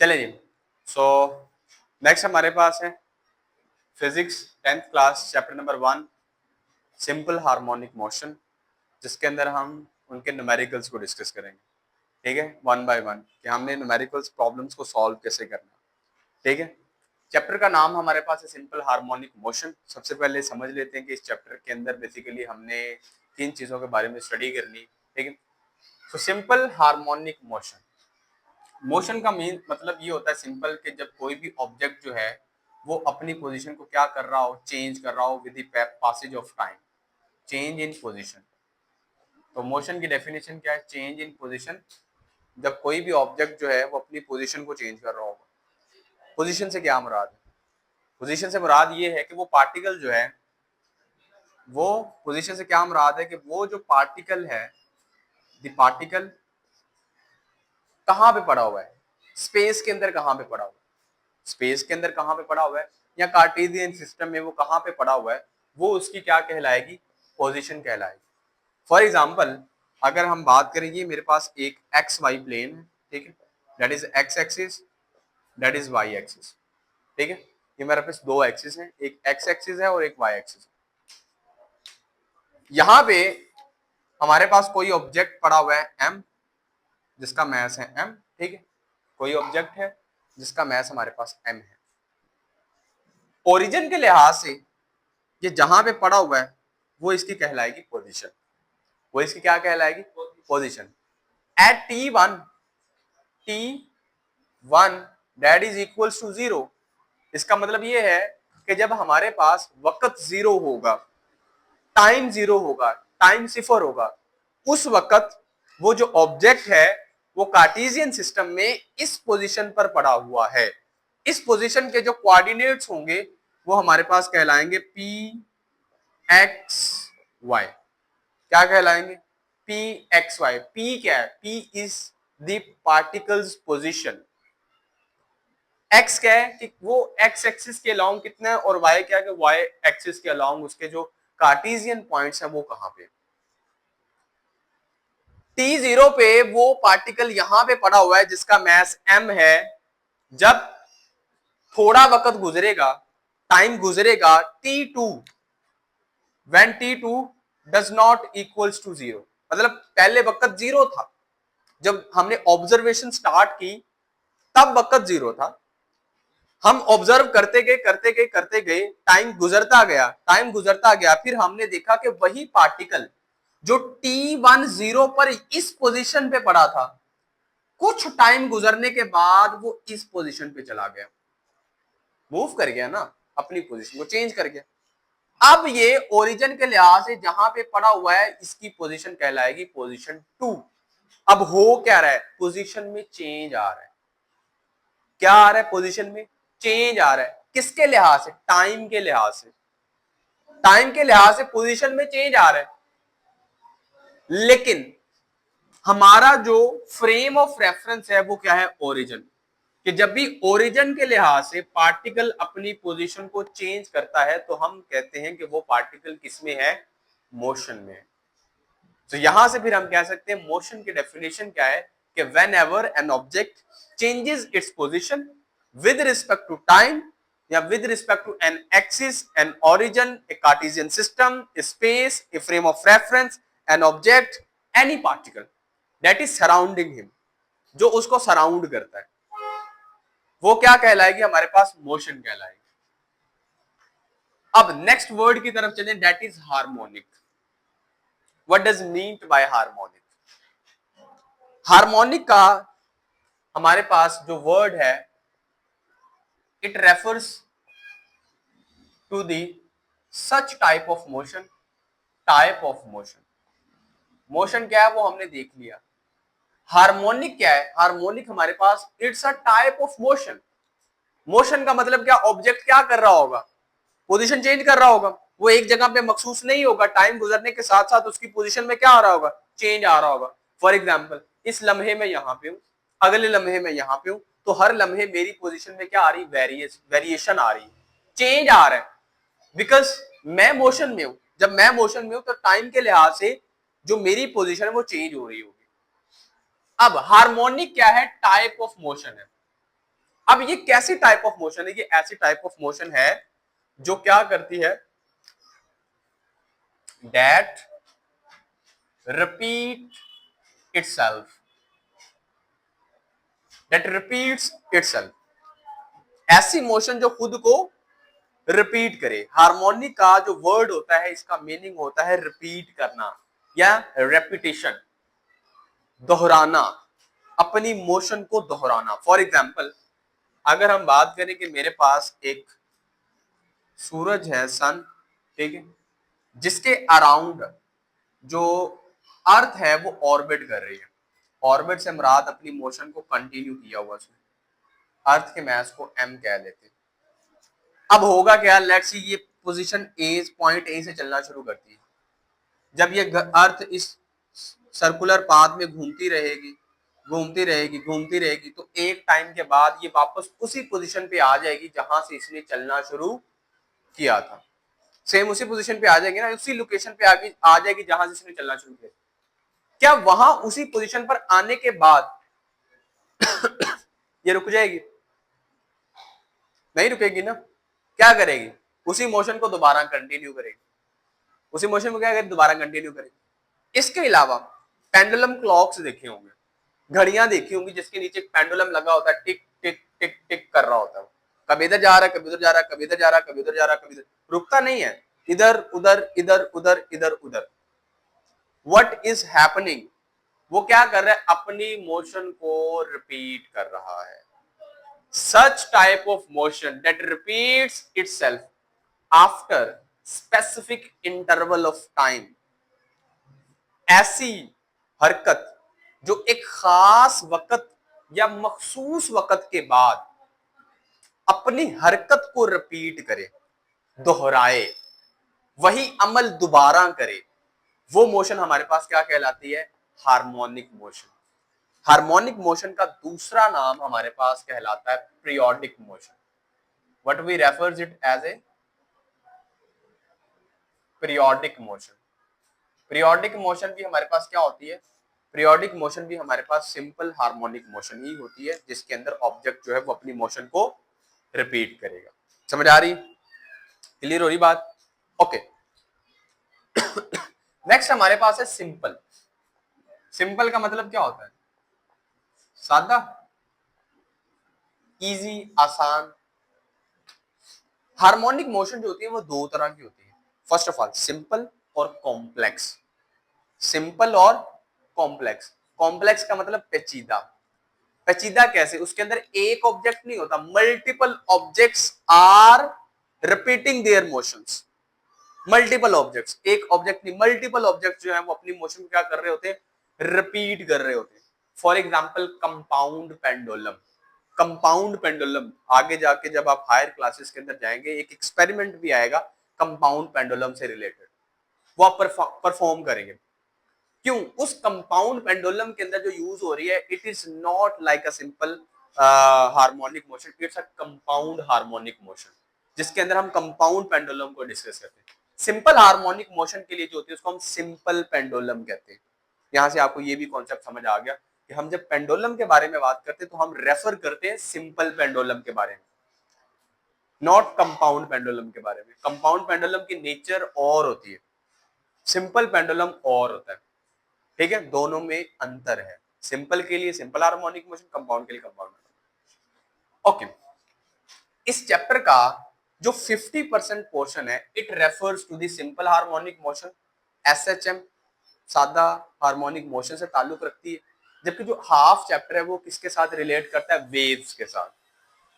चले जी। So next हमारे पास है physics 10th class chapter number 1 simple harmonic motion, जिसके अंदर हम उनके न्यूमेरिकल्स को डिस्कस करेंगे। ठीक है, वन बाय वन कि हमने न्यूमेरिकल्स प्रॉब्लम्स को सॉल्व कैसे करना। ठीक है, चैप्टर का नाम हमारे पास है सिंपल हार्मोनिक मोशन। सबसे पहले समझ लेते हैं कि इस चैप्टर के अंदर बेसिकली हमने किन चीजों के बारे में स्टडी करनी। ठीक है, तो सिंपल हार्मोनिक मोशन, मोशन का मेन मतलब ये होता है सिंपल कि जब कोई भी ऑब्जेक्ट जो है वो अपनी पोजीशन को क्या कर रहा हो, चेंज कर रहा हो with the passage of time, change in position. तो मोशन की डेफिनेशन क्या है? Change in position. जब कोई भी ऑब्जेक्ट जो है वो अपनी पोजीशन को चेंज कर रहा होगा। पोजीशन से क्या मुराद है? पोजीशन से मुराद ये है कि वो पार्टिकल जो है, वो पोजीशन से क्या मुराद है कि वो जो पार्टिकल है, द पार्टिकल कहाँ पे पड़ा हुआ है, स्पेस के अंदर कहाँ पे पड़ा हुआ है, स्पेस के अंदर कहाँ पे पड़ा हुआ है, या कार्टेशियन सिस्टम में वो कहाँ पे पड़ा हुआ है, वो उसकी क्या कहलाएगी? पोजीशन कहलाएगी। फॉर एग्जाम्पल अगर हम बात करेंगे, मेरे पास एक एक्स वाई प्लेन है। ठीक है, that is X axis, that is Y axis. ठीक है, ये मेरे पास दो एक्सिस हैं, एक एक्स एक्सिस है और एक वाई एक्सिस है। यहाँ पे हमारे पास कोई ऑब्जेक्ट पड़ा हुआ है एम, जिसका मैस है एम। ठीक है, कोई ऑब्जेक्ट है जिसका मैस हमारे पास एम है। ओरिजिन के लिहाज से ये जहां पे पड़ा हुआ है वो इसकी कहलाएगी पोजीशन। वो इसकी क्या कहलाएगी? Position. At T one that is equals to 0। इसका मतलब ये है कि जब हमारे पास वक्त 0 होगा, टाइम 0 होगा, टाइम सिफर होगा, उस वक्त वो जो ऑब्जेक्ट है वो कार्टेशियन सिस्टम में इस पोजीशन पर पड़ा हुआ है। इस पोजीशन के जो कोऑर्डिनेट्स होंगे वो हमारे पास कहलाएंगे पी एक्स वाई। क्या कहलाएंगे? P x Y. पी क्या है? P is the particles position. X क्या है कि वो एक्स एक्सिस के अलोंग कितना है, और वाई क्या है कि वाई एक्सिस के अलोंग उसके जो कार्टेशियन पॉइंट्स हैं वो कहां पे। T0 पे वो पार्टिकल यहां पे पड़ा हुआ है जिसका मैस m है। जब थोड़ा वक्त गुजरेगा, टाइम गुजरेगा T2, when T2 does not equals to 0, मतलब पहले वक्त 0 था, जब हमने ऑब्जर्वेशन स्टार्ट की तब वक्त 0 था। हम ऑब्जर्व करते गए करते गए करते गए, टाइम गुजरता गया, टाइम गुजरता गया, फिर हमने देखा कि वही पार्टिकल जो T10 पर इस पोजीशन पे पड़ा था, कुछ टाइम गुजरने के बाद वो इस पोजीशन पे चला गया, मूव कर गया ना, अपनी पोजीशन को चेंज कर गया। अब ये ओरिजिन के लिहाज से जहां पे पड़ा हुआ है इसकी पोजीशन कहलाएगी पोजीशन 2। अब हो क्या रहा है? पोजीशन में चेंज आ रहा है। क्या आ रहा है? पोजीशन में चेंज आ रहा है। किसके लिहाज से? टाइम के लिहाज से। टाइम के लिहाज से पोजीशन में चेंज आ रहा है, लेकिन हमारा जो फ्रेम ऑफ रेफरेंस है वो क्या है? ओरिजिन। कि जब भी ओरिजिन के लिहाज से पार्टिकल अपनी पोजीशन को चेंज करता है तो हम कहते हैं कि वो पार्टिकल किसमें है? मोशन में। तो यहां से फिर हम कह सकते हैं मोशन की डेफिनेशन क्या है कि whenever an object changes its position with respect to time या with respect to an axis, an origin, a Cartesian system, a space, a frame of reference, an object, any particle that is surrounding him, जो उसको surround करता है, वो क्या कहलाएगी? हमारे पास motion कहलाएगी। अब नेक्स्ट वर्ड की तरफ चलें, that is harmonic. What does mean by harmonic? Harmonic का हमारे पास जो वर्ड है, it refers to the such type of motion. Type of motion, motion क्या है वो हमने देख लिया। हार्मोनिक क्या है? हार्मोनिक हमारे पास it's a type of motion. Motion का मतलब क्या? ऑब्जेक्ट क्या कर रहा होगा? पोजीशन चेंज कर रहा होगा। वो एक जगह पे मखसूस नहीं होगा, टाइम गुजरने के साथ साथ उसकी पोजीशन में क्या आ रहा होगा? चेंज आ रहा होगा। फॉर एग्जाम्पल इस लम्हे में यहां पे हूं, अगले लम्हे में यहां पे हूं, तो हर लम्हे मेरी पोजीशन में क्या आ रही? वेरिएशन आ रही, चेंज आ रहा है, बिकॉज मैं मोशन में हूं। जब मैं मोशन में हूं तो टाइम के लिहाज से जो मेरी पोजीशन है वो चेंज हो रही होगी। अब हार्मोनिक क्या है? टाइप ऑफ मोशन है। अब ये कैसी टाइप ऑफ मोशन है? ये ऐसी टाइप ऑफ मोशन है जो क्या करती है, that repeat itself, that repeats itself. ऐसी मोशन जो खुद को रिपीट करे। हार्मोनिक का जो वर्ड होता है इसका मीनिंग होता है रिपीट करना या रेपिटेशन, दोहराना, अपनी मोशन को दोहराना। फॉर एग्जाम्पल, अगर हम बात करें कि मेरे पास एक सूरज है, सन, ठीक है, जिसके अराउंड जो अर्थ है वो ऑर्बिट कर रही है। ऑर्बिट से मुराद अपनी मोशन को कंटिन्यू किया हुआ उसने। अर्थ के मैस को एम कह लेते हैं। अब होगा क्या, लेट्स सी ये पोजीशन ए, पॉइंट ए से चलना शुरू करती है। जब ये अर्थ इस सर्कुलर पाथ में घूमती रहेगी, घूमती रहेगी, घूमती रहेगी, तो एक टाइम के बाद ये वापस उसी पोजीशन पे आ जाएगी जहां से इसने चलना शुरू किया था। सेम उसी पोजीशन पे आ जाएगी ना, उसी लोकेशन पे आगे आ जाएगी जहां से इसने चलना शुरू किया। क्या वहां उसी पोजीशन पर आने के बाद ये रुक जाएगी? नहीं रुकेगी ना। क्या करेगी? उसी मोशन को दोबारा कंटिन्यू करेगी। उसी मोशन को क्या करेगी? दोबारा कंटिन्यू करेगी। इसके अलावा पेंडुलम क्लॉक्स देखे होंगे, घड़ियां देखी होंगी जिसके नीचे एक पेंडुलम लगा होता है, टिक टिक टिक टिक कर रहा होता है। कभी इधर जा रहा है, कभी उधर जा रहा है, कभी इधर जा रहा है, कभी उधर जा रहा है, कभी इधर, रुकता नहीं है, इधर उधर इधर उधर इधर उधर। What is happening? वो क्या कर रहा है? अपनी मोशन को रिपीट कर रहा है। Such type of motion that repeats itself after specific interval of time, ऐसी हरकत जो एक खास वक्त या मखसूस वक्त के बाद अपनी हरकत को रिपीट करे, दोहराए, वही अमल दोबारा करे, वो मोशन हमारे पास क्या कहलाती है? Harmonic motion. हार्मोनिक मोशन का दूसरा नाम हमारे पास कहलाता है periodic motion. What we refers it as a periodic motion. Periodic motion भी हमारे पास क्या होती है? पीरियोडिक मोशन भी हमारे पास सिंपल हार्मोनिक मोशन ही होती है, जिसके अंदर ऑब्जेक्ट जो है वो अपनी मोशन को रिपीट करेगा। समझ आ रही? क्लियर हो रही बात? ओके। नेक्स्ट हमारे पास है सिंपल। सिंपल का मतलब क्या होता है? सादा, इजी, आसान। हार्मोनिक मोशन जो होती है वो दो तरह की होती है। फर्स्ट ऑफ ऑल सिंपल और कॉम्प्लेक्स। सिंपल और कॉम्प्लेक्स। कॉम्प्लेक्स का मतलब पेचीदा। पेचीदा कैसे? उसके अंदर एक ऑब्जेक्ट नहीं होता, multiple objects are repeating their motions. Multiple objects, एक ऑब्जेक्ट नहीं, मल्टीपल ऑब्जेक्ट जो है वो अपनी मोशन को क्या कर रहे होते हैं? रिपीट कर रहे होते हैं। For example compound pendulum. Compound pendulum आगे जाके जब आप हायर क्लासेस के अंदर जाएंगे एक एक्सपेरिमेंट भी आएगा कंपाउंड पेंडुलम से रिलेटेड, वो आप परफॉर्म करेंगे। क्यों? उस कंपाउंड पेंडुलम के अंदर जो यूज हो रही है, it is not like a simple harmonic motion, it's a compound harmonic motion, जिसके अंदर हम कंपाउंड पेंडुलम को डिस्कस करते हैं। सिंपल हार्मोनिक मोशन के लिए जो होती है उसको हम सिंपल पेंडुलम कहते हैं। यहां से आपको ये भी कॉन्सेप्ट समझ आ गया कि हम जब पेंडुलम के बारे में बात करते हैं तो हम रेफर करते हैं सिंपल पेंडुलम के बारे में, नॉट कंपाउंड पेंडुलम के बारे में। कंपाउंड पेंडुलम की नेचर और होती है, सिंपल पेंडुलम और होता है। ठीक है, दोनों में अंतर है। सिंपल के लिए सिंपल हार्मोनिक मोशन, कंपाउंड के लिए कंपाउंड। ओके, इस चैप्टर का जो 50% पोर्शन है it refers to the simple harmonic motion, SHM, सादा हार्मोनिक मोशन से ताल्लुक रखती है। जबकि जो हाफ चैप्टर है वो किसके साथ रिलेट करता है? वेव्स के साथ।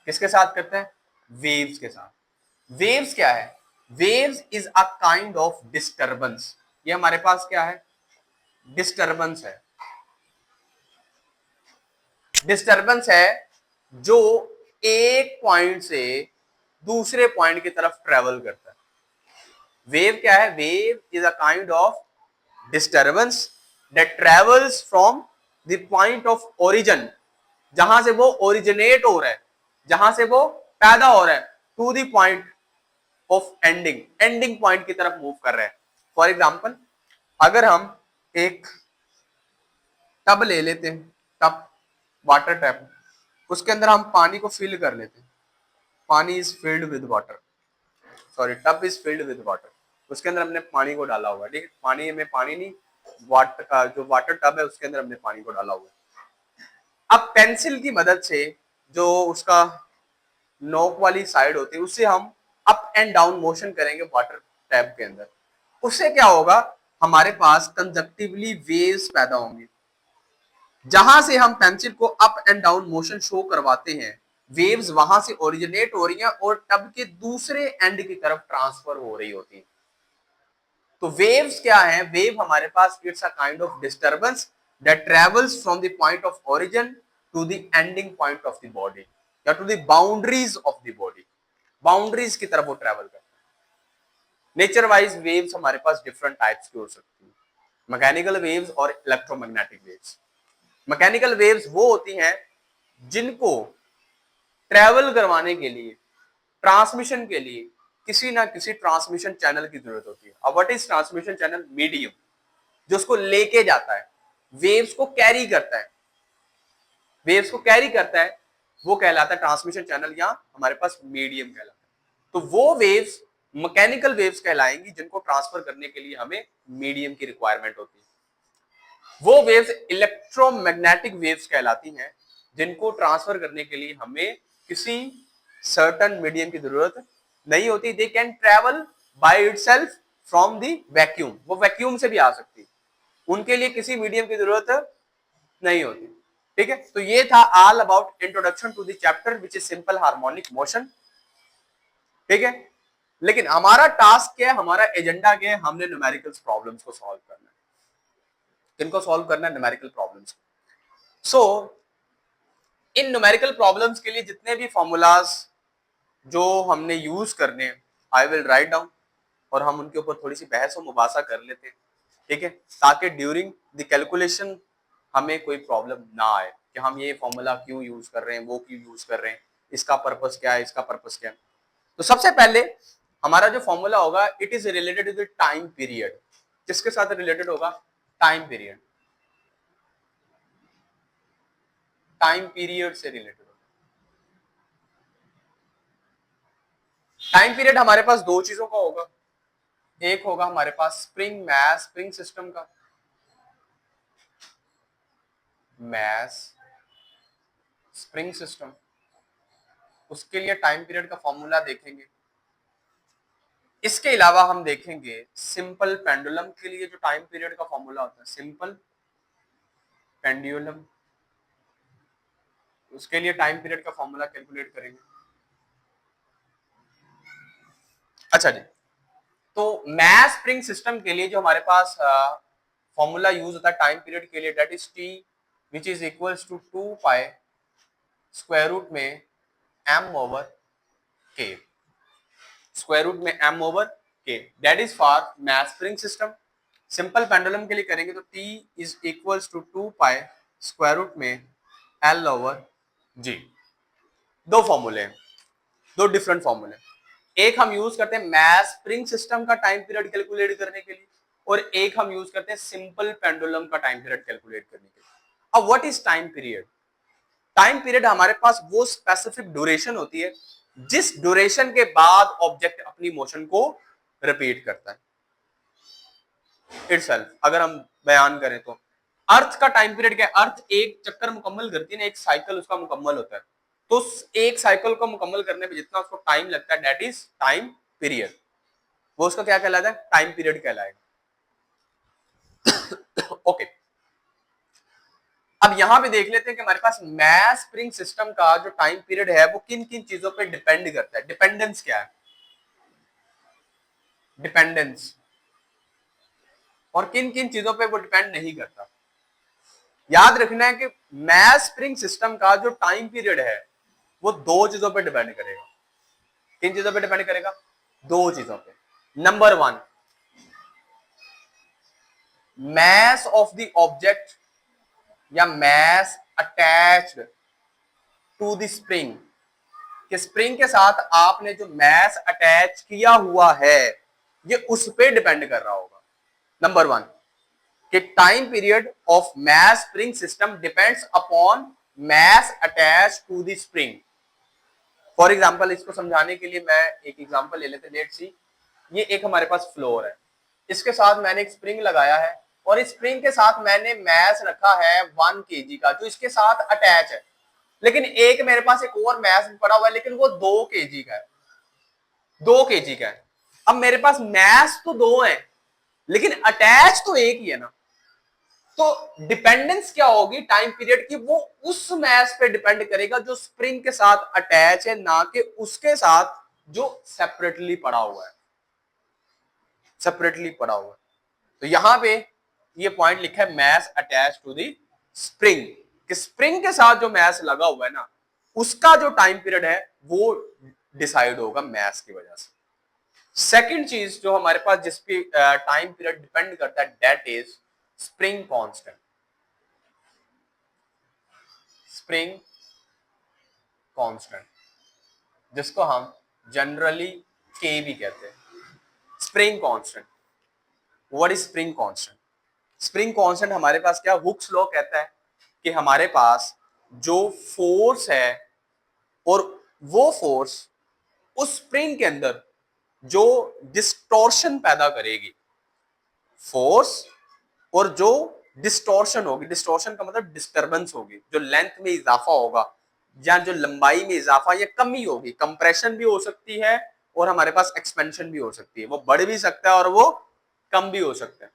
किसके साथ करता है? वेव्स के साथ। वेव्स क्या है? Waves is a kind of disturbance. ये हमारे पास क्या है? डिस्टर्बेंस है। डिस्टर्बेंस है जो एक पॉइंट से दूसरे पॉइंट की तरफ ट्रेवल करता है। वेव क्या है? Wave is a kind of disturbance that travels from the point of origin, जहां से वो ओरिजिनेट हो रहा है, जहां से वो पैदा हो रहा है, to the point of ending, ending point की तरफ मूव कर रहा है। फॉर एग्जाम्पल, अगर हम एक टब ले लेते हैं, टब, वाटर टैप, उसके अंदर हम पानी को फिल कर लेते हैं, पानी is filled with water, sorry tub is filled with water, उसके अंदर हमने पानी को डाला हुआ है, ठीक है, पानी में पानी नहीं, वाटर जो वाटर टब है उसके अंदर हमने पानी को डाला हुआ है। अब पेंसिल की मदद से जो उसका नोक वाली साइड होती है उससे हम अप एंड डाउन मोशन करेंगे वाटर टैब के अंदर, उससे क्या होगा, हमारे पास कंजक्टिवली वेव्स पैदा होंगे, जहां से हम पेंसिल को up and down motion show करवाते हैं, वेव्स वहां से ओरिजिनेट हो रही हैं और टब के दूसरे एंड की तरफ ट्रांसफर हो रही होती है। तो वेव्स क्या है, वेव हमारे पास it's a kind of disturbance that travels from the point of origin to the ending point of the body या to the boundaries of the body, boundaries की तरफ वो ट्रेवल करता है। नेचर वाइज वेव्स हमारे पास different types की हो सकती है, मैकेनिकल वेव्स और इलेक्ट्रोमैग्नेटिक वेव्स। मैकेनिकल वेव्स वो होती हैं जिनको ट्रेवल करवाने के लिए, ट्रांसमिशन के लिए किसी ना किसी ट्रांसमिशन चैनल की जरूरत होती है। अब what is transmission channel? Medium जो उसको लेके जाता है, वेव्स को कैरी करता है, वेव्स को कैरी करता है, वो कहलाता है ट्रांसमिशन चैनल या हमारे पास मीडियम कहलाता है। तो वो वेव्स मैकेनिकल वेव्स कहलाएंगी जिनको ट्रांसफर करने के लिए हमें मीडियम की रिक्वायरमेंट होती है। वो वेव्स इलेक्ट्रोमैग्नेटिक वेव्स कहलाती हैं जिनको ट्रांसफर करने के लिए हमें किसी सर्टेन मीडियम की जरूरत नहीं होती। They can travel by itself from the vacuum, वो वैक्यूम से भी आ सकती है, उनके लिए किसी मीडियम की जरूरत नहीं होती। ठीक है, तो ये था all about introduction to the chapter which is simple harmonic motion. ठीक है, लेकिन हमारा टास्क क्या है, हमारा एजेंडा क्या है, हमने न्यूमेरिकल्स प्रॉब्लम्स को सॉल्व करना है। किनको सॉल्व करना है? Numerical problems. सो इन न्यूमेरिकल प्रॉब्लम्स के लिए जितने भी फॉर्मूलाज जो हमने यूज करने, आई विल राइट डाउन और हम उनके ऊपर थोड़ी सी बहस और मुबासा कर लेते हैं। ठीक है, ताकि ड्यूरिंग द कैलकुलेशन हमें कोई प्रॉब्लम ना आए कि हम ये फॉर्मूला क्यों यूज कर रहे हैं, वो क्यों यूज कर रहे हैं, इसका पर्पस क्या है, इसका पर्पस क्या है। तो सबसे पहले हमारा जो फॉर्मूला होगा, it is related to the time period. किसके साथ रिलेटेड होगा? टाइम पीरियड, टाइम पीरियड से रिलेटेड होगा। टाइम पीरियड हमारे पास दो चीजों का होगा, एक होगा हमारे पास स्प्रिंग मैस स्प्रिंग सिस्टम का, मैस स्प्रिंग सिस्टम, उसके लिए टाइम पीरियड का फॉर्मूला देखेंगे। इसके अलावा हम देखेंगे सिंपल पेंडुलम के लिए जो टाइम पीरियड का फॉर्मूला होता है, सिंपल पेंडुलम, उसके लिए टाइम पीरियड का फॉर्मूला कैलकुलेट करेंगे। अच्छा जी, तो मैस स्प्रिंग सिस्टम के लिए जो हमारे पास फॉर्मूला यूज होता है टाइम पीरियड के लिए, that is T which is equals to 2 pi square root में m over k, square root में m over k, that is for mass spring system. Simple pendulum के लिए करेंगे तो t is equals to 2 pi square root में l over g। दो फॉर्मूले हैं, दो डिफरेंट फॉर्मूले। एक हम यूज करते हैं मैस स्प्रिंग सिस्टम का टाइम पीरियड कैलकुलेट करने के लिए और एक हम यूज करते हैं सिंपल पेंडुलम का टाइम पीरियड कैलकुलेट करने के लिए। अब what is time period? Time period हमारे पास वो स्पेसिफिक ड्यूरेशन होती है जिस ड्यूरेशन के बाद ऑब्जेक्ट अपनी मोशन को रिपीट करता है इटसेल्फ। अगर हम बयान करें तो अर्थ का टाइम पीरियड क्या है? अर्थ एक चक्कर मुकम्मल करती है ना, एक साइकिल उसका मुकम्मल होता है, तो एक साइकिल को मुकम्मल करने में जितना उसको टाइम लगता है दैट इज टाइम पीरियड, वो उसका क्या कहलाता है? टाइम पीरियड कहलाएगा। ओके, अब यहां पे देख लेते हैं कि हमारे पास मैस स्प्रिंग सिस्टम का जो टाइम पीरियड है वो किन किन चीजों पे डिपेंड करता है। डिपेंडेंस क्या है? डिपेंडेंस, और किन किन चीजों पे वो डिपेंड नहीं करता। याद रखना है कि मैस स्प्रिंग सिस्टम का जो टाइम पीरियड है वो दो चीजों पे डिपेंड करेगा। किन चीजों पे डिपेंड करेगा? दो चीजों पे। Number one, mass of the object या mass attached to the spring, कि स्प्रिंग के साथ आपने जो मैस अटैच किया हुआ है ये उस पे डिपेंड कर रहा होगा। नंबर वन, कि time period of mass spring system depends upon mass attached to the spring. For example इसको समझाने के लिए मैं एक एग्जाम्पल ले लेते हैं। लेट्स सी, ये एक हमारे पास फ्लोर है, इसके साथ मैंने एक स्प्रिंग लगाया है और इस स्प्रिंग के साथ मैंने मैस रखा है 1 kg का जो इसके साथ अटैच है, लेकिन एक मेरे पास एक और मैस भी पड़ा हुआ है लेकिन वो 2 kg का है, 2 kg का है। अब मेरे पास मैस तो 2 है लेकिन अटैच तो एक ही है ना, तो डिपेंडेंस क्या होगी टाइम पीरियड की, वो उस मैस पे डिपेंड करेगा जो स्प्रिंग के साथ अटैच है, ना कि उसके साथ जो सेपरेटली पड़ा हुआ है, सेपरेटली पड़ा हुआ है। तो यहां पे ये पॉइंट लिखा है mass attach to the spring, कि स्प्रिंग के साथ जो मैस लगा हुआ है ना उसका जो टाइम पीरियड है वो डिसाइड होगा मैस की वजह से। सेकंड चीज जो हमारे पास जिस पे टाइम पीरियड डिपेंड करता है that is spring constant. Spring constant जिसको हम जनरली के भी कहते हैं। Spring constant, what is spring constant? Spring constant हमारे पास क्या, हुक्स लॉ कहता है कि हमारे पास जो फोर्स है और वो फोर्स उस स्प्रिंग के अंदर जो डिस्टॉर्शन पैदा करेगी, फोर्स और जो डिस्टॉर्शन होगी, डिस्टॉर्शन का मतलब डिस्टरबेंस होगी, जो लेंथ में इजाफा होगा या जो लंबाई में इजाफा या कमी होगी, कंप्रेशन भी हो सकती है और हमारे पास एक्सपेंशन भी हो सकती है, वो बढ़ भी सकता है और वो कम भी हो सकता है।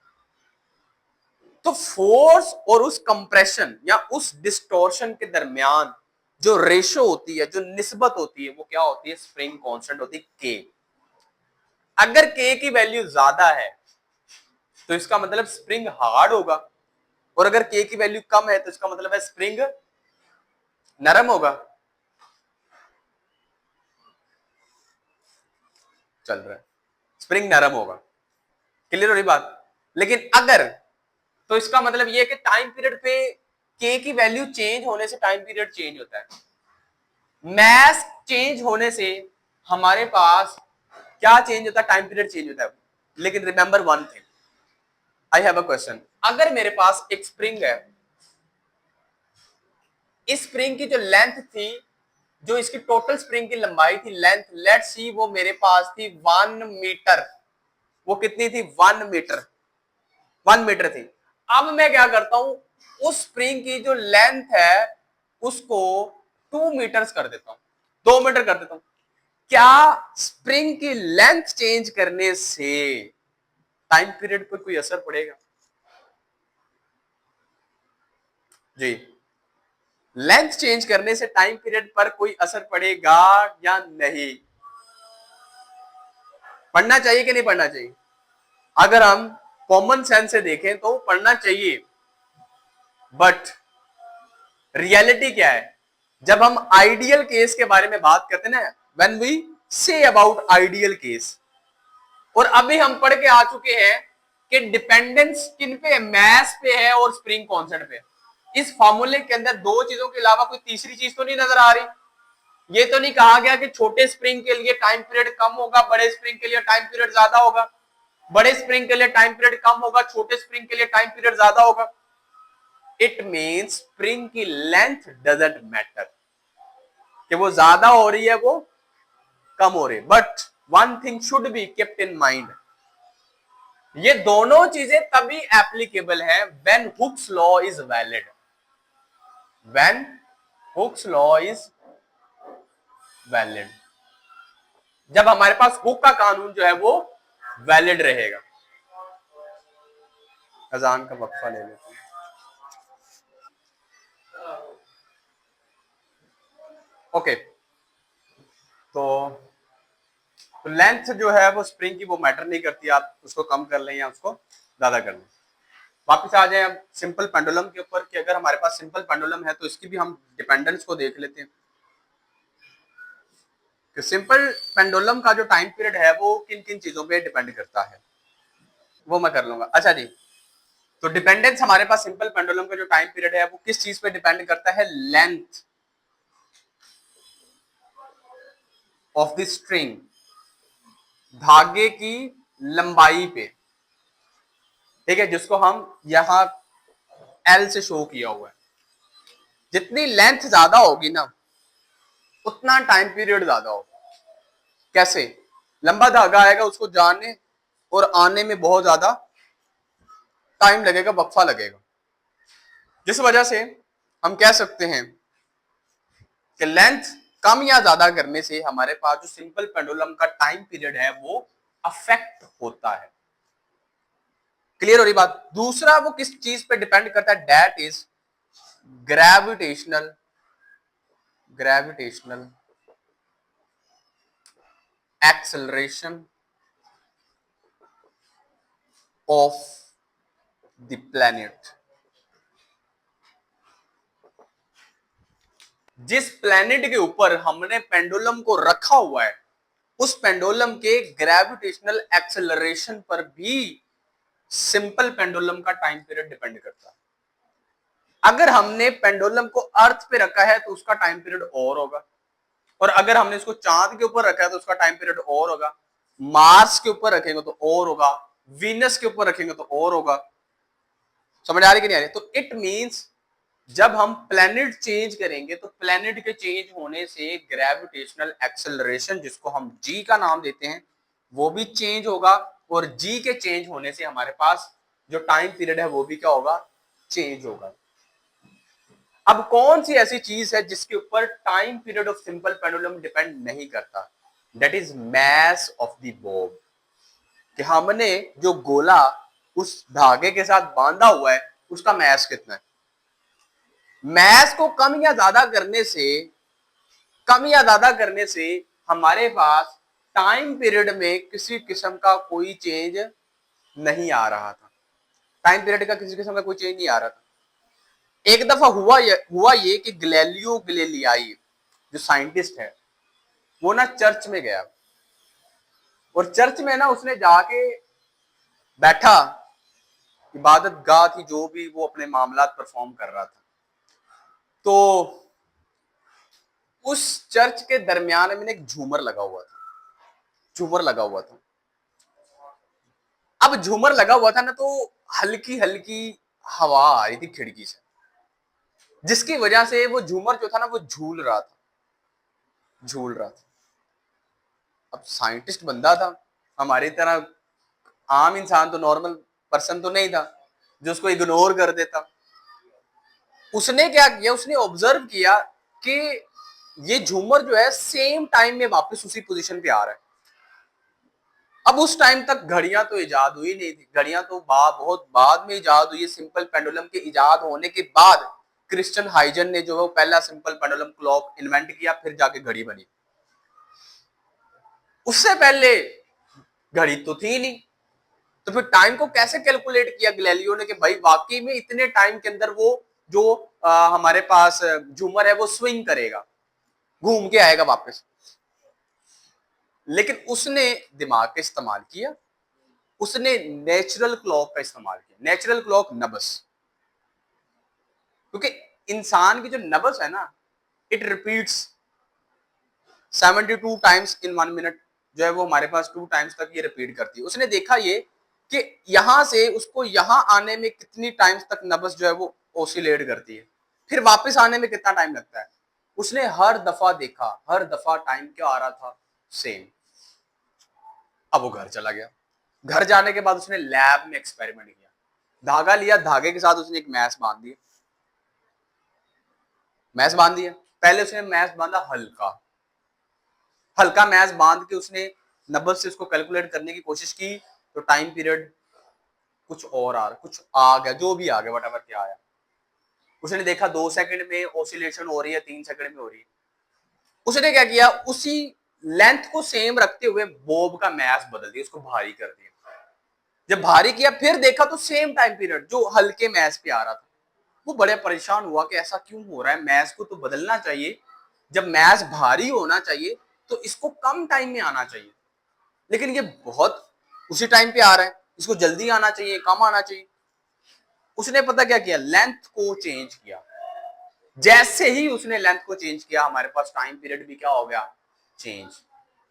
तो फोर्स और उस कंप्रेशन या उस डिस्टॉर्शन के दरमियान जो रेशो होती है, जो निस्बत होती है, वो क्या होती है, स्प्रिंग कांस्टेंट होती है के। अगर के की वैल्यू ज्यादा है तो इसका मतलब स्प्रिंग हार्ड होगा, और अगर के की वैल्यू कम है तो इसका मतलब है स्प्रिंग नरम होगा। चल रहा है, स्प्रिंग नरम होगा, क्लियर हो रही बात। लेकिन अगर, तो इसका मतलब ये है कि टाइम पीरियड पे के की वैल्यू चेंज होने से टाइम पीरियड चेंज होता है, मैस चेंज होने से हमारे पास क्या चेंज होता है, टाइम पीरियड चेंज होता है। लेकिन remember one thing, I have a question, अगर मेरे पास एक स्प्रिंग है, इस स्प्रिंग की जो लेंथ थी, जो इसकी टोटल स्प्रिंग की लंबाई थी, लेंथ, लेट्स सी वो मेरे पास थी 1 मीटर, वो कितनी थी, 1 मीटर, 1 मीटर थी। अब मैं क्या करता हूं, उस स्प्रिंग की जो लेंथ है उसको 2 मीटर्स कर देता हूं, 2 मीटर कर देता हूं। क्या स्प्रिंग की लेंथ चेंज करने से टाइम पीरियड पर कोई असर पड़ेगा? जी, लेंथ चेंज करने से टाइम पीरियड पर कोई असर पड़ेगा या नहीं? पढ़ना चाहिए कि नहीं पढ़ना चाहिए? अगर हम कॉमन सेंस से देखें तो पढ़ना चाहिए, बट रियलिटी क्या है, जब हम आइडियल केस के बारे में बात करते हैं ना, when we say about ideal case, और अभी हम पढ़ के आ चुके हैं कि डिपेंडेंस किन पे है, मैस पे है और स्प्रिंग कांस्टेंट पे। इस फॉर्मूले के अंदर दो चीजों के अलावा कोई तीसरी चीज तो नहीं नजर आ रही। ये तो नहीं कहा गया कि छोटे स्प्रिंग के लिए टाइम पीरियड कम होगा, बड़े स्प्रिंग के लिए टाइम पीरियड ज्यादा होगा, बड़े स्प्रिंग के लिए टाइम पीरियड कम होगा, छोटे स्प्रिंग के लिए टाइम पीरियड ज्यादा होगा। इट मींस स्प्रिंग की लेंथ डजंट मैटर, कि वो ज्यादा हो रही है वो कम हो रही है, but one thing should be kept in mind, ये दोनों चीजें तभी एप्लीकेबल है when Hooke's law is valid, when Hooke's law is valid, जब हमारे पास हुक का कानून जो है वो वैलिड रहेगा। अजान का वक्फा ले लेते हैं। ओके, तो लेंथ जो है वो स्प्रिंग की वो मैटर नहीं करती, आप उसको कम कर लें या उसको ज्यादा कर लें। वापस आ जाए हम सिंपल पेंडुलम के ऊपर, कि अगर हमारे पास सिंपल पेंडुलम है तो इसकी भी हम डिपेंडेंस को देख लेते हैं कि सिंपल पेंडुलम का जो टाइम पीरियड है वो किन किन चीजों पे डिपेंड करता है, वो मैं कर लूंगा। अच्छा जी, तो डिपेंडेंस हमारे पास सिंपल पेंडुलम का जो टाइम पीरियड है वो किस चीज पे डिपेंड करता है, लेंथ ऑफ द स्ट्रिंग, धागे की लंबाई पे, ठीक है, जिसको हम यहां एल से शो किया हुआ है। जितनी लेंथ ज्यादा होगी ना उतना टाइम पीरियड ज्यादा होगा। कैसे? लंबा धागा आएगा, उसको जाने और आने में बहुत ज्यादा टाइम लगेगा, वक्फा लगेगा, जिस वजह से हम कह सकते हैं कि लेंथ कम या ज्यादा करने से हमारे पास जो सिंपल पेंडुलम का टाइम पीरियड है वो अफेक्ट होता है। क्लियर हो रही बात? दूसरा वो किस चीज पे डिपेंड करता है? That is gravitational gravitational acceleration of the planet. जिस प्लैनेट के ऊपर हमने पेंडुलम को रखा हुआ है उस पेंडुलम के ग्रेविटेशनल एक्सेलरेशन पर भी सिंपल पेंडुलम का टाइम पीरियड डिपेंड करता है। अगर हमने पेंडुलम को अर्थ पे रखा है तो उसका टाइम पीरियड और होगा, और अगर हमने इसको चांद के ऊपर रखा है तो उसका टाइम पीरियड और होगा, मार्स के ऊपर रखेंगे तो और होगा, वीनस के ऊपर रखेंगे तो और होगा। समझ आ रही कि नहीं आ रही? तो इट मींस जब हम प्लैनेट चेंज करेंगे तो प्लैनेट के चेंज होने से ग्रेविटेशनल एक्सेलरेशन, जिसको हम जी का नाम देते हैं, वो भी चेंज होगा, और जी के चेंज होने से हमारे पास जो टाइम पीरियड है वो भी क्या होगा? चेंज होगा। अब कौन सी ऐसी चीज है जिसके ऊपर time period of simple pendulum depend नहीं करता? That is mass of the Bob. कि हमने जो गोला उस धागे के साथ बांधा हुआ है उसका मैस कितना है। मैस को कम या ज्यादा करने से हमारे पास टाइम पीरियड में किसी किस्म का कोई चेंज नहीं आ रहा था। टाइम पीरियड का किसी किस्म का कोई चेंज नहीं आ रहा था। एक दफा हुआ ये कि गैलीलियो गैलीलियाई जो साइंटिस्ट है वो ना चर्च में गया, और चर्च में ना उसने जाके बैठा, इबादत गाह थी जो भी, वो अपने मामलात परफॉर्म कर रहा था। तो उस चर्च के दरमियान में एक झूमर लगा हुआ था। झूमर लगा हुआ था। अब झूमर लगा हुआ था ना तो हल्की हल्की हवा आ रही थी खिड़की से, जिसकी वजह से वो झूमर जो था ना वो झूल रहा था। झूल रहा था। अब साइंटिस्ट बंदा था, हमारी तरह आम इंसान तो, नॉर्मल पर्सन तो नहीं था जो उसको इग्नोर कर देता। उसने क्या किया? उसने ऑब्जर्व किया कि ये झूमर जो है सेम टाइम में वापस उसी पोजीशन पे आ रहा है। अब उस टाइम तक घड़ियां तो इजाद हुई नहीं थी, घड़ियां तो बहुत बाद में इजाद हुई है। सिंपल पेंडुलम के इजाद होने के बाद क्रिश्चियन हाइजन ने जो है पहला सिंपल पेंडुलम क्लॉक इन्वेंट किया, फिर जाके घड़ी बनी। उससे पहले घड़ी तो थी नहीं। तो फिर टाइम को कैसे कैलकुलेट किया गैलीलियो ने कि भाई वाकई में इतने टाइम के अंदर वो जो हमारे पास झूमर है वो स्विंग करेगा, घूम के आएगा वापस। लेकिन उसने दिमाग का इस्तेमाल किया, उसने नेचुरल क्लॉक का इस्तेमाल किया। नेचुरल क्लॉक नब्स, क्योंकि इंसान की जो नब्स है ना it repeats 72 times in 1 minute, जो है वो हमारे पास 2 टाइम्स तक ये रिपीट करती है। उसने देखा ये कि यहां से उसको यहां आने में कितनी टाइम्स तक नब्स जो है वो ओसिलेट करती है, फिर वापस आने में कितना टाइम लगता है। उसने हर दफा देखा, हर दफा टाइम क्या आ रहा था? सेम। अब वो घर चला गया। घर जाने के बाद उसने लैब में एक्सपेरिमेंट किया। धागा लिया, धागे के साथ उसने एक मैस बांध दिया। मैस बांध दिया। पहले उसने मैस बांधा हल्का हल्का मैस बांध के उसने नब्बस से उसको कैलकुलेट करने की कोशिश की, तो टाइम पीरियड कुछ आ गया, जो भी आ गया, वट एवर क्या आया। उसने देखा 2 सेकंड में ऑसिलेशन हो रही है, 3 सेकंड में हो रही है। उसने क्या किया? उसी लेंथ को सेम रखते हुए बॉब का मैस बदल दिया, उसको भारी कर दिया। जब भारी किया फिर देखा तो सेम टाइम पीरियड जो हल्के मैस पे आ रहा था। वो बड़े परेशान हुआ कि ऐसा क्यों हो रहा है, मैस को तो बदलना चाहिए। जब मैस भारी होना चाहिए तो इसको कम टाइम में आना चाहिए, लेकिन ये बहुत उसी टाइम पे आ रहा है, इसको जल्दी आना चाहिए, कम आना चाहिए। उसने पता क्या किया? लेंथ को चेंज किया। जैसे ही उसने लेंथ को चेंज किया हमारे पास टाइम पीरियड भी क्या हो गया? चेंज।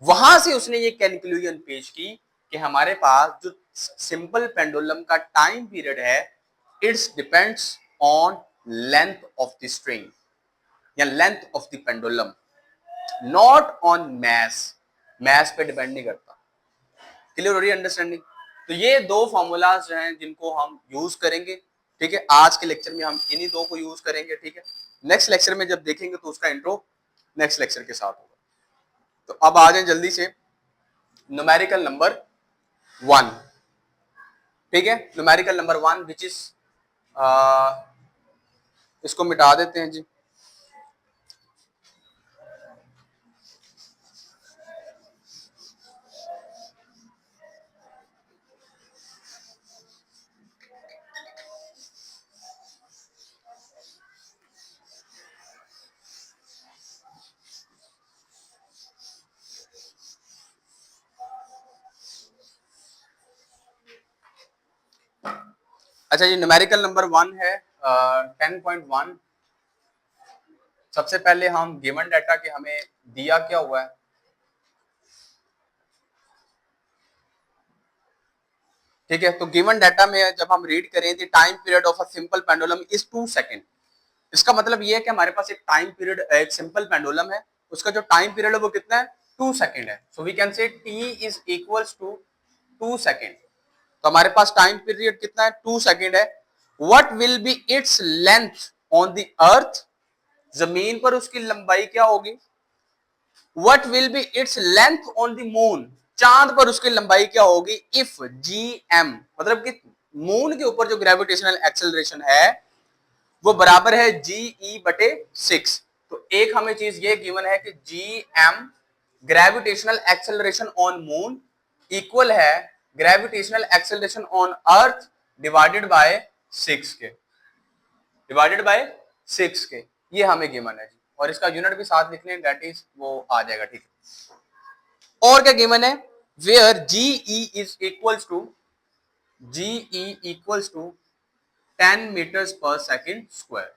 वहां से उसने ये कैलकुलेशन पेश की कि हमारे पास जो सिंपल पेंडुलम का टाइम पीरियड है it's depends on length of the string. या length of the pendulum, not on mass पे डिपेंड नहीं करता। क्लियर हो रही है अंडरस्टैंडिंग? तो ये दो फॉर्मूलाज हैं जिनको हम यूज करेंगे, ठीक है। आज के लेक्चर में हम इन्हीं दो को यूज करेंगे, ठीक है। नेक्स्ट लेक्चर में जब देखेंगे तो उसका इंट्रो नेक्स्ट लेक्चर के साथ होगा। तो अब आ जाए जल्दी से न्यूमेरिकल नंबर 1, ठीक है। न्यूमेरिकल नंबर 1 विच इज, इसको मिटा देते हैं जी। अच्छा ये न्यूमेरिकल नंबर 1 है 10.1। सबसे पहले हम गिवन डाटा के हमें दिया क्या हुआ है, ठीक है। तो गिवन डाटा में जब हम रीड करें the time period of a simple pendulum is 2 second. इसका मतलब ये है कि हमारे पास एक टाइम पीरियड, एक सिंपल पेंडुलम है, उसका जो टाइम पीरियड है वो कितना है, 2 सेकंड है। So we can say t is equals to 2 second. तो हमारे पास टाइम पीरियड कितना है, 2 सेकंड है। What will be its length on the earth, जमीन पर उसकी लंबाई क्या होगी। What will be its length on the moon, चांद पर उसकी लंबाई क्या होगी। इफ जी एम, मतलब कि मून के ऊपर जो ग्रेविटेशनल एक्सेलरेशन है वो बराबर है GE/6। तो एक हमें चीज ये गिवन है कि GM gravitational acceleration on moon equal है gravitational acceleration on earth divided by 6 के, डिवाइडेड बाय 6 के, ये हमें गिवन है जी। और इसका यूनिट भी साथ लिख लें, दैट इज वो आ जाएगा, ठीक है। और क्या गिवन है, where GE is equals to, GE equals to 10 metres per second square.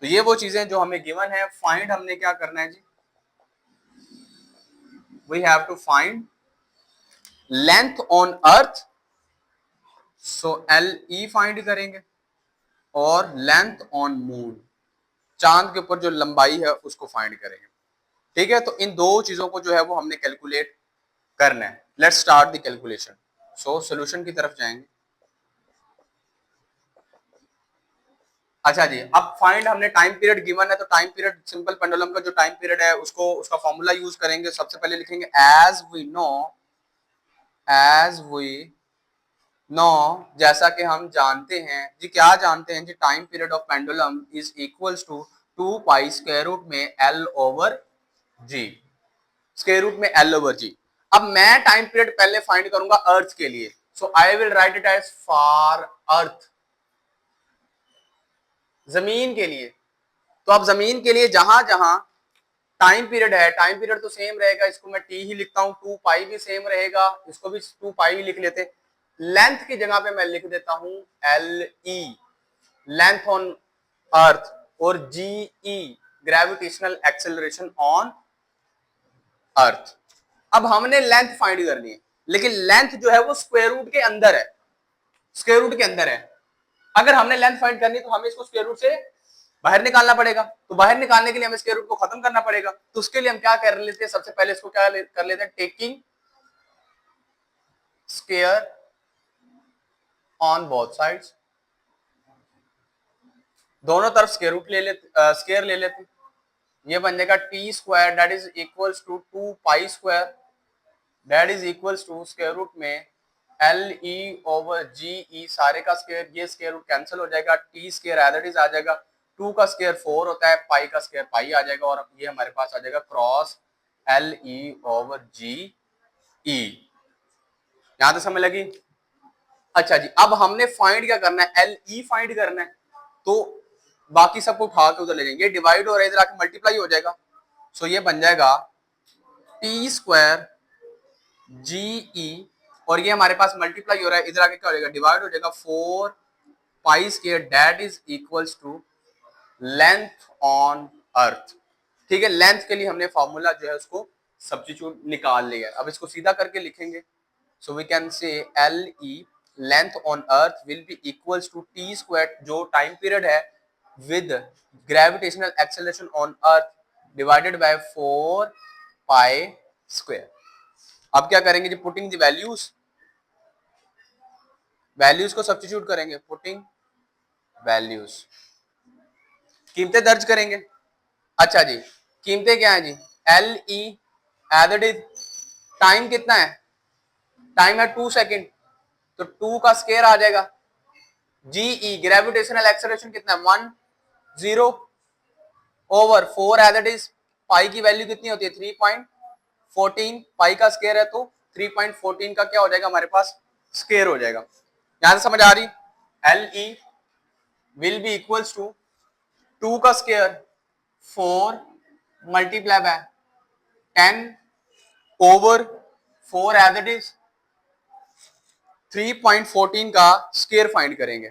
तो ये वो चीजें जो हमें गिवन है। फाइंड हमने क्या करना है जी, we have to find length on earth, so LE find करेंगे, और लेंथ ऑन मून, चांद के ऊपर जो लंबाई है उसको फाइंड करेंगे, ठीक है। तो इन दो चीजों को जो है वो हमने कैलकुलेट करना है। Let's start the calculation. So solution की तरफ जाएंगे। अच्छा जी, अब फाइंड हमने टाइम पीरियड गिवन है, तो टाइम पीरियड सिंपल पेंडुलम का जो टाइम पीरियड है उसको, उसका फॉर्मूला यूज करेंगे। सबसे पहले लिखेंगे as we know, as we know, जैसा कि हम जानते हैं जी। क्या जानते हैं जी, time period of pendulum is equals to 2 pi square root में L over G, square root में L ओवर जी। अब मैं टाइम पीरियड पहले फाइंड करूंगा अर्थ के लिए, so I will write it as for earth, जमीन के लिए। तो अब जमीन के लिए जहां जहां टाइम पीरियड है, टाइम पीरियड तो सेम रहेगा, इसको मैं टी ही लिखता हूं, 2 पाई भी सेम रहेगा, इसको भी 2 पाई ही लिख लेते। लेंथ की जगह पे मैं लिख देता हूं LE, लेंथ ऑन अर्थ, और GE ग्रेविटेशनल एक्सेलरेशन ऑन अर्थ। अब हमने लेंथ फाइंड करनी है, लेकिन लेंथ जो है वो स्क्वायर रूट के अंदर है, स्क्वायर रूट के अंदर है। अगर हमने लेंथ फाइंड करनी तो हमें इसको स्क्वायर रूट से बाहर निकालना पड़ेगा। तो बाहर निकालने के लिए हमें स्क्वायर रूट को खत्म करना पड़ेगा। तो उसके लिए हम क्या कर लेते हैं, सबसे पहले इसको क्या कर लेते हैं, taking square on both sides, दोनों तरफ स्क्वायर रूट ले लेते, स्क्वायर ले लेते हैं। ये बन जाएगा T square that is equals to 2 pi square that is equals to square root में LE ओवर GE, सारे का स्क्वायर, ये स्क्वायर रूट कैंसिल हो जाएगा, T square as it is आ जाएगा, 2 का स्क्वायर 4 होता है, पाई का स्क्वायर पाई आ जाएगा, और ये हमारे पास आ जाएगा क्रॉस LE ओवर GE। यहां तो समझ लगी। अच्छा जी, अब हमने फाइंड क्या करना है, LE फाइंड करना है। तो बाकी सबको उठा के उधर ले जाएंगे, डिवाइड हो रहा है, इधर आके मल्टीप्लाई हो जाएगा। सो ये बन जाएगा टी स्क्वायर GE, और ये हमारे पास मल्टीप्लाई हो रहा है, इधर आके क्या हो जाएगा, डिवाइड हो जाएगा, 4 pi square that is equals to length on earth, ठीक है। लेंथ के लिए हमने फॉर्मूला जो है उसको सब्स्टिट्यूट निकाल लिया। अब इसको सीधा करके लिखेंगे, so we can say LE length on earth will be equals to T square, जो टाइम पीरियड है with gravitational acceleration on earth divided by 4 pi square. अब क्या करेंगे जी, पुटिंग द वैल्यूज को सब्स्टिट्यूट करेंगे, पुटिंग वैल्यूज, कीमतें दर्ज करेंगे। अच्छा जी, कीमतें क्या है जी, L E as it is, time कितना है, टाइम है 2 सेकेंड, तो 2 का स्क्वायर आ जाएगा। जीई ग्रेविटेशनल एक्सेलरेशन कितना है 1 0 ओवर 4 एज इट इज, पाई की वैल्यू कितनी होती है 3.14, पाई का स्क्वायर है तो 3.14 का क्या हो जाएगा हमारे पास स्क्वायर हो जाएगा। यहां से समझ आ रही, L E will be equals to 2 का square 4 multiply by 10 over 4 as it is, 3.14 का स्क्वायर फाइंड करेंगे,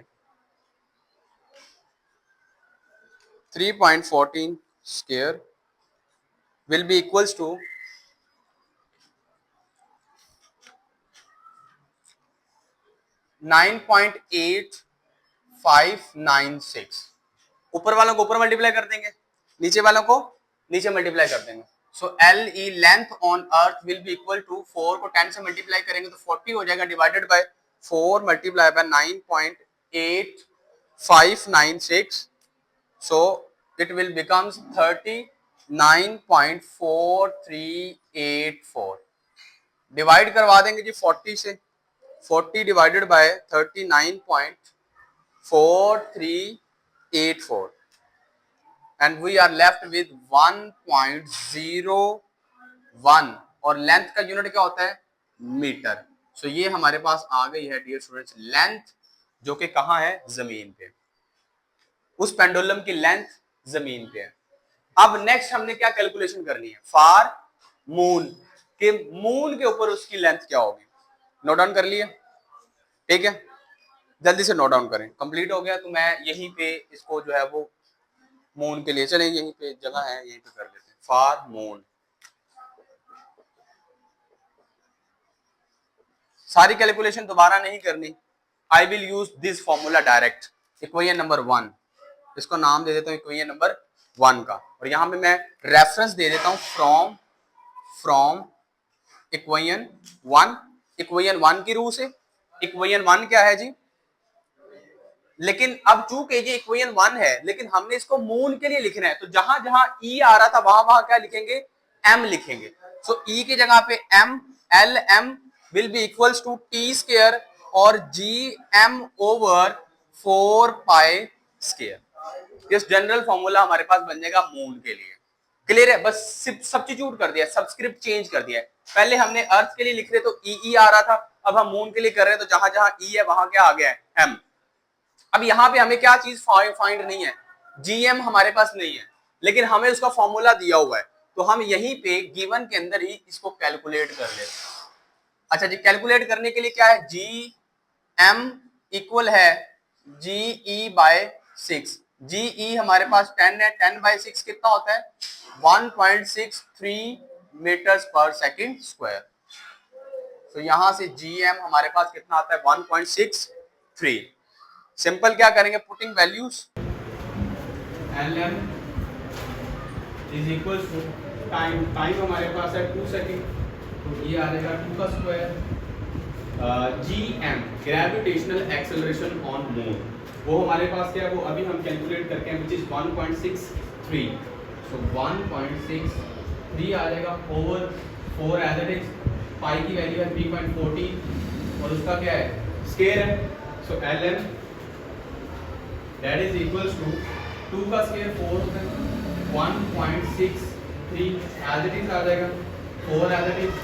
3.14 square will be equals to 9.8596। ऊपर वालों को ऊपर मल्टीप्लाई कर देंगे, नीचे वालों को नीचे मल्टीप्लाई कर देंगे। So L E length on earth will be equal to 4 को 10 से मल्टीप्लाई करेंगे तो 40 हो जाएगा, divided by 4 multiply by 9.8596, so it will becomes 39.4384। Divide करवा देंगे जी 40 से, 40 divided by 39.4384 and we are left with 1.01 और लेंथ का यूनिट क्या होता है मीटर। सो ये हमारे पास आ गई है डियर स्टूडेंट्स लेंथ, जो कि कहाँ है जमीन पे, उस पेंडुलम की लेंथ जमीन पे है। अब नेक्स्ट हमने क्या कैलकुलेशन करनी है फॉर मून, कि मून के ऊपर उसकी लेंथ क्या होगी। नोट डाउन कर लिए, ठीक है, जल्दी से नोट डाउन करें। कंप्लीट हो गया तो मैं यहीं पे इसको जो है वो मून के लिए चलें, यहीं पे जगह है यहीं पे कर लेते हैं फॉर मून। सारी कैलकुलेशन दोबारा नहीं करनी, I will use this formula direct, equation number 1, इसको नाम दे देता हूं इक्वेशन नंबर 1 का, और यहां पे मैं रेफरेंस दे देता हूं फ्रॉम इक्वेशन 1, इक्वेशन 1 की रूह से। इक्वेशन 1 क्या है जी, लेकिन अब चूंकि ये इक्वेशन 1 है लेकिन हमने इसको मून के लिए लिखना है, तो जहां जहां ई आ रहा था वहां वहां क्या लिखेंगे एम लिखेंगे। सो ई की जगह पे M, L M will be equals to T square और G M over 4 pi square. इस जनरल फॉर्मूला हमारे पास बन जाएगा मून के लिए। क्लियर है, बस सब्स्टिट्यूट कर दिया, सबस्क्रिप्ट चेंज कर दिया है। पहले हमने अर्थ के लिए लिख रहे तो ई आ रहा था, अब हम मून के लिए कर रहे हैं तो जहां जहां ई है वहां क्या आ गया है एम। अब यहाँ पे हमें क्या चीज फाइंड नहीं है, जीएम हमारे पास नहीं है, लेकिन हमें उसका फॉर्मूला दिया हुआ है, तो हम यहीं पे गिवन के अंदर ही इसको कैलकुलेट कर लेते हैं। अच्छा जी, कैलकुलेट करने के लिए क्या है, जी एम इक्वल है जी ई बाय 6। जी ई हमारे पास 10 है, 10 बाय 6 कितना होता है 1.63 मीटर्स पर सेकेंड स्क्वायर। तो यहां से जी एम हमारे पास कितना आता है 1.63। सिंपल क्या करेंगे, putting values, L M is equal to time, time हमारे पास है 2 सेकेंड, तो ये आ जाएगा 2 का square. G M gravitational acceleration on moon, वो हमारे पास क्या है वो अभी हम कैलकुलेट करके हैं, विच इज 1.63। सो 1.63 आ जाएगा ओवर 4 एज इट इज, पाई की वैल्यू है 3.14 और उसका क्या है स्क्वायर है। So L M that is equals to 2 का स्क्वायर 4 होता है 1.63 as it is आ जाएगा, 4 as it is,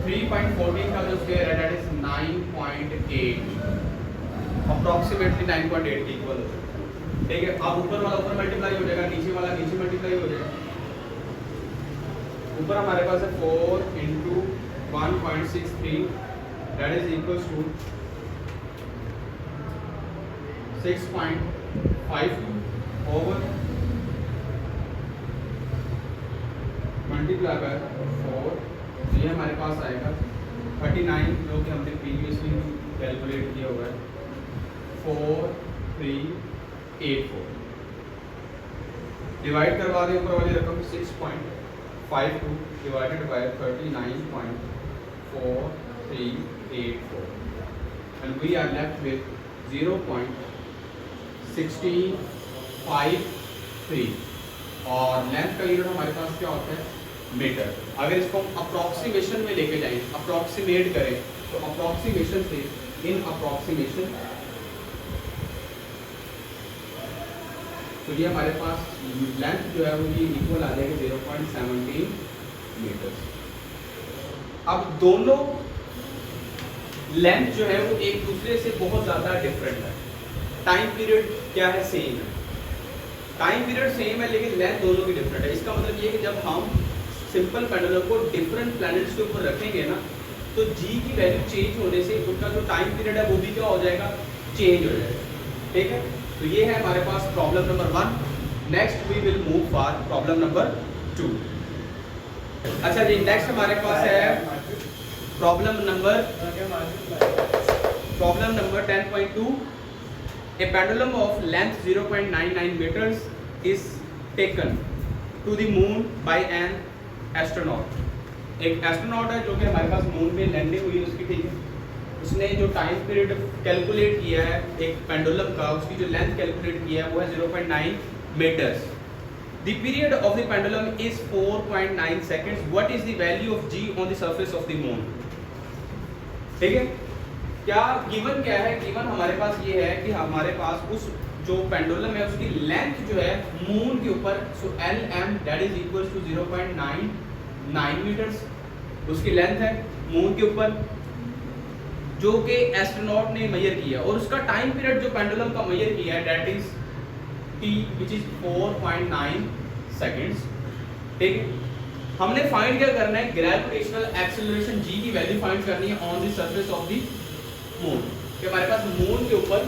3.14 का जो स्क्वायर है that is 9.8, अप्रॉक्सीमेटली 9.8 के इक्वल होता है। ठीक है, अब ऊपर वाला ऊपर मल्टीप्लाई हो जाएगा, नीचे वाला नीचे मल्टीप्लाई हो जाएगा। ऊपर हमारे पास है 4 into 1.63 that is equals to 6.52 over multiply by 4, तो ये हमारे पास आएगा 39, जो कि हमने प्रीवियसली कैलकुलेट किया हुआ है 4384। डिवाइड करवा दें ऊपर वाली रकम 6.52 divided by 39.4384 and we are left with 0.1653 और लेंथ का यूनिट हमारे पास क्या होता है मीटर। अगर इसको हम अप्रॉक्सीमेशन में लेके जाएं, अप्रॉक्सीमेट करें तो अप्रॉक्सीमेशन से इन अप्रॉक्सीमेशन तो ये हमारे पास लेंथ जो है वो ये इक्वल आ जाएगा 0.17 मीटर। अब दोनों लेंथ जो है वो एक दूसरे से बहुत ज़्यादा डिफरेंट है। टाइम पीरियड क्या है, सेम है, टाइम पीरियड सेम है लेकिन लेंथ दोनों की डिफरेंट है। इसका मतलब ये कि जब हम सिंपल पेंडुलम को डिफरेंट प्लैनेट्स के ऊपर रखेंगे ना तो जी की वैल्यू चेंज होने से उनका जो टाइम पीरियड है वो भी क्या हो जाएगा, चेंज हो जाएगा। ठीक है, तो ये है हमारे पास problem number 1। Next we will move for problem number 2। अच्छा जी, नेक्स्ट हमारे पास है problem number 10.2। A pendulum of length 0.99 meters is taken to the moon by an astronaut। एक एस्ट्रोनॉट है जो कि हमारे पास मून पे लैंडिंग हुई उसकी, ठीक है, उसने जो टाइम पीरियड कैलकुलेट किया है एक पेंडुलम का, उसकी जो लेंथ कैलकुलेट किया है वो है 0.9 metres. The period of the pendulum is 4.9 seconds. What is the value of G on the surface of the moon. ठीक है, क्या गिवन क्या है, गिवन हमारे पास ये है कि हमारे पास उस जो पेंडुलम है उसकी लेंथ जो है मून के ऊपर, so L M that is equals to 0.99 meters उसकी लेंथ है मून के ऊपर जो कि एस्ट्रोनॉट ने मेजर किया, और उसका टाइम पीरियड जो पेंडुलम का मेजर किया है that is T which is 4.9 seconds. ठीक है, हमने फाइंड क्या करना है, ग्रेविटेशनल एक्सेलरेशन जी की वैल्यू फाइंड करनी है on the surface of the moon, कि हमारे पास मून के ऊपर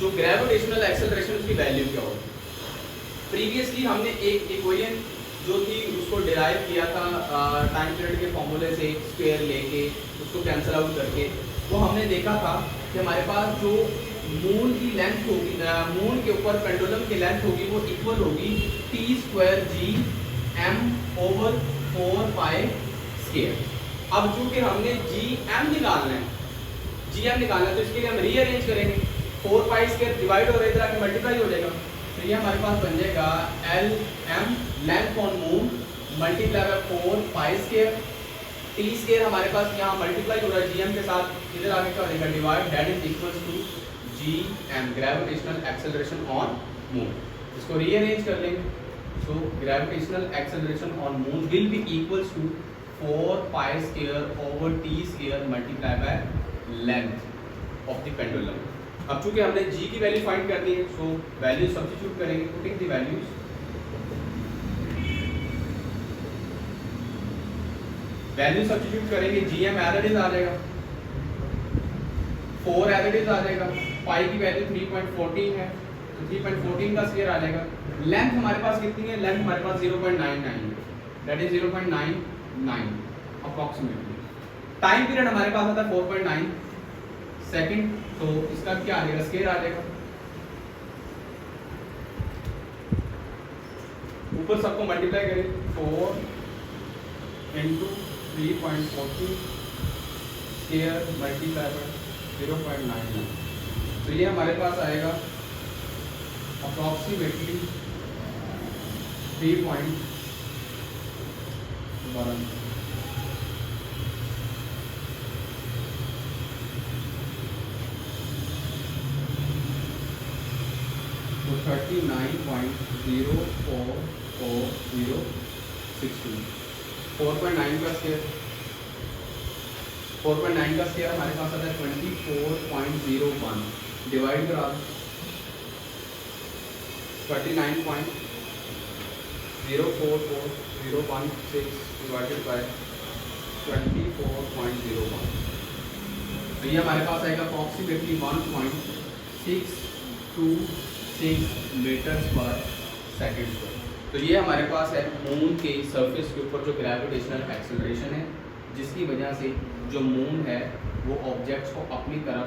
जो ग्रेविटेशनल एक्सेलरेशन उसकी वैल्यू क्या होगी। प्रीवियसली हमने एक इक्वेशन जो थी उसको डिराइव किया था टाइम पीरियड के फॉर्मूले से, स्क्वायर लेके उसको कैंसिल आउट करके, वो हमने देखा था कि हमारे पास जो मून की लेंथ होगी, मून के ऊपर पेंडुलम की लेंथ होगी वो इक्वल होगी T²G_m/4π²। अब चूंकि हमने GM निकालना है, तो इसके लिए हम रीअरेंज करेंगे, 4π² डिवाइड हो रहा है इधर आके मल्टीप्लाई हो जाएगा, तो ये हमारे पास बन जाएगा LM length on moon multiply by 4π²। T² हमारे पास यहाँ मल्टीप्लाई हो रहा है GM के साथ, इधर आगे क्या हो जाएगा divide, that is equals to GM gravitational acceleration on moon. इसको रीअरेंज कर लेंगे, so gravitational acceleration on moon will be equals to 4π² multiply by length of the pendulum. अब चूंकि हमने जी की वैल्यू फाइंड करनी है, सो वैल्यू सब्स्टिट्यूट करेंगे, putting the values, value substitute करेंगे, जीएम एज इट इज आ जाएगा, 4 एज इट इज आ जाएगा, पाई की वैल्यू 3.14 है तो 3.14 का स्क्वायर आ जाएगा। लेंथ हमारे पास कितनी है, लेंथ हमारे पास 0.99 है, that is 0.99 approximately. Time period हमारे पास आता है 4.9 सेकंड, तो इसका क्या आ जाएगा, स्क्वायर आ जाएगा, ऊपर सबको मल्टीप्लाई करें, 4 into 3.40 स्क्वायर मल्टीप्लाई बाय 0.99, तो ये हमारे पास आएगा अप्रॉक्सीमेटली 3.12। तो 39.044062, 4.9 का स्क्वायर, 4.9 का स्क्वायर हमारे पास आता है 24.01, डिवाइड करा 39.044016 डिवाइडेड बाय 24.01, तो ये हमारे पास आएगा अप्रॉक्सीमेटली 1.626 मीटर्स पर सेकंड। तो ये हमारे पास है मून के सरफेस के ऊपर जो ग्रेविटेशनल एक्सेलरेशन है, जिसकी वजह से जो मून है वो ऑब्जेक्ट्स को अपनी तरफ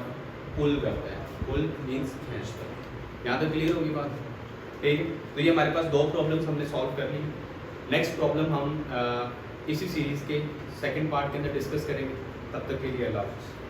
पुल करता है, पुल मीन्स खींचता है। यहाँ तक क्लियर होगी बात। ठीक है, तो ये हमारे पास 2 प्रॉब्लम्स हमने सॉल्व कर ली। नेक्स्ट प्रॉब्लम हम इसी सीरीज़ के सेकंड पार्ट के अंदर डिस्कस करेंगे। तब तक के लिए अल्लाह हाफ़िज़।